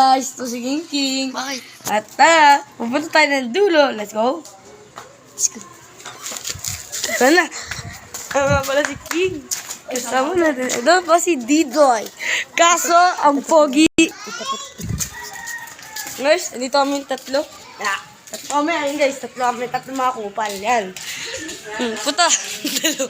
Guys, ito si King King. Bakit? At pupunta tayo ng dulo. Let's go. Let's go. Ito na. Tama pala si King. Kasama natin. Ito pa si Didoy. Kaso, ang pogi. Guys, andito kami tatlo. Tatlo kami. Ayun guys, tatlo kami. Tatlo mga kupal. Yan. Puta. Dalo.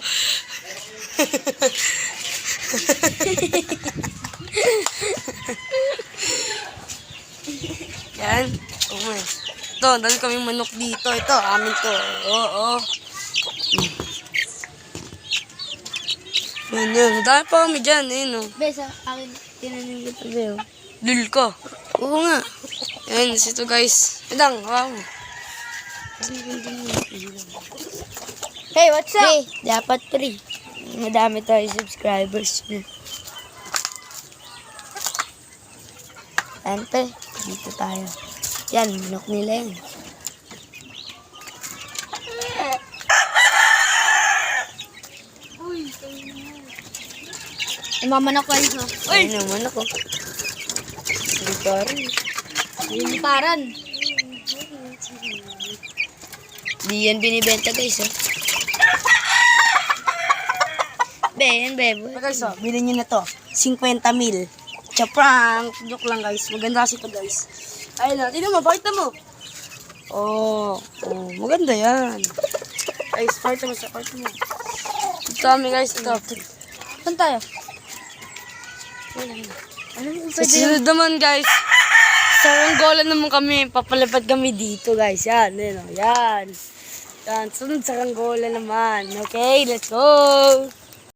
Yan. Oh, ito, dami kami manok dito. Ito, amin to. Oo. Yan. Dami pa kami dyan. Ayun, oh. Besa, akin, tinanin kita, Beo. Lul ko. Oo nga. Yan, ito guys. Idang, wow. Hey, what's up? Hey, dapat pre. Madami tayo subscribers niya. Yan pre, dito tayo. Yan, manok nila yan. Imamanok ko yun. Ay, naman ako. Litaran. Lilitaran. Di yan binibenta guys, oh. Be, yan be. Guys, oh, bilhin nyo na to. 50 mil. Cha-prank. Joke lang guys. Maganda kasi ito guys. Ayun na. Tignan mo, pakita mo. Oh, maganda yan. Guys, pakita mo. Ito kami guys. Ito. Saan tayo? Sa sunod naman guys. Sa Angola naman kami. Papalipad kami dito guys. Yan. Yan. Yan. Sunod sa Angola naman. Okay, let's go.